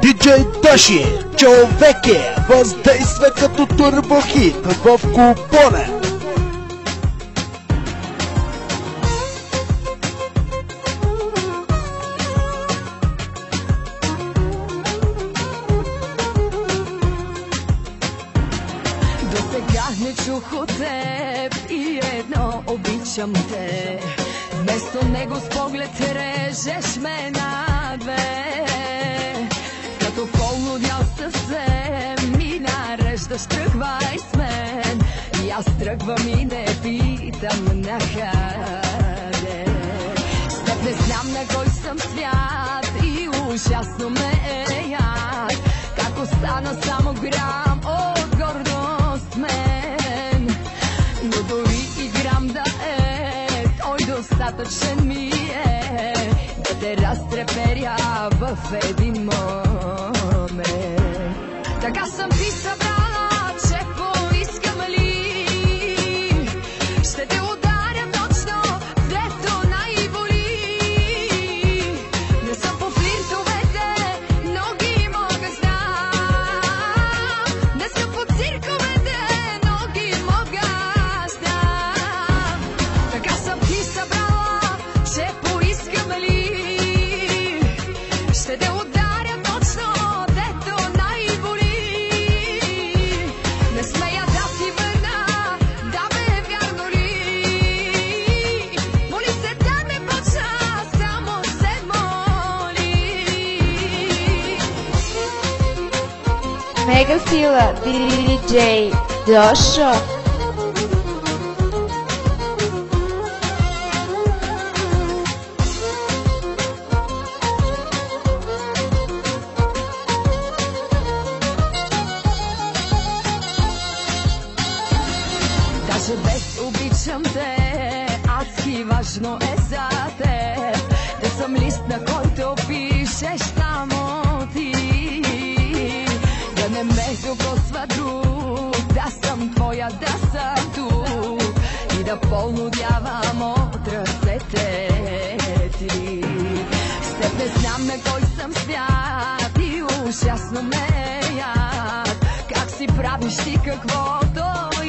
Диджей Тоши, човеке, въздейства като турбохит в купона. До сега не чух от теб и едно обичам те. Вместо него с поглед режеш ме на две. Като полудял съвсем ми нареждаш, тръгвай с мен. И аз тръгвам и не питам накъде. С теб не знам на кой съм свят и ужасно ме е яд. Как остана само грам от гордост мен. Но дори и грам да е, той достатъчен ми е да те разтреперя в един момент. Така съм ти събрала, че поискам ли ще те ударя точно, дето най-боли. Не съм по флиртовете, но ги мога знам. Не съм по цирковете, но ги мога знам. Така съм ти събрала, че поискам ли ще те ударя точно, дето най-боли. Не смея да ти върна, да бе вярно ли? Моли се да не почна, само се моли. Мега сила, диджей Дошо. Даже без обичам те, адски важно е за теб да съм лист, на който пишеш само ти. Да не ме докосва друг, да съм твоя, да съм тук и да полудявам от ръцете ти. С теб не знам на кой съм свят и ужасно ме е яд. Как си правиш ти каквото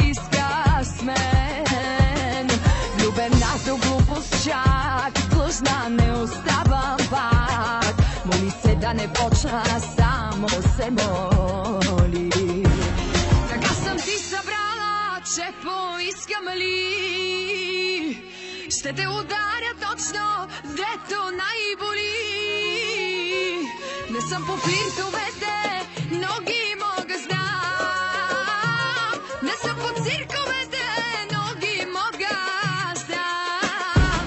искаш с мен. Влюбена до глупост чак, длъжна не оставам пак. Моли се да не почна, само се моли. Така съм ти събрала, че поискам ли ще те ударя точно, дето най-боли. Не съм по флиртовете, но ги мога знам. Не съм по цирковете, но ги мога знам.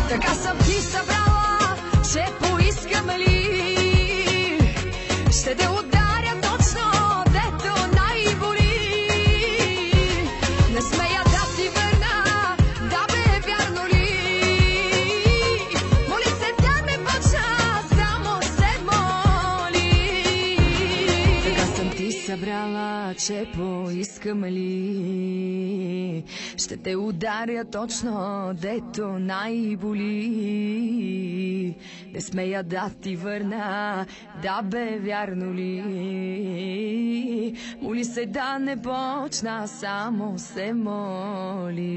Така съм ти събрала, че поискам ли ще те ударя точно, дето най-боли. Не смея да ти върна, да бе вярно ли? Моли се да не почна, само се моли. Така съм ти събрала, че поискам ли ще те ударя точно, дето най-боли. Не смея да ти върна, да бе вярно ли? Моли се да не почна, само се моли.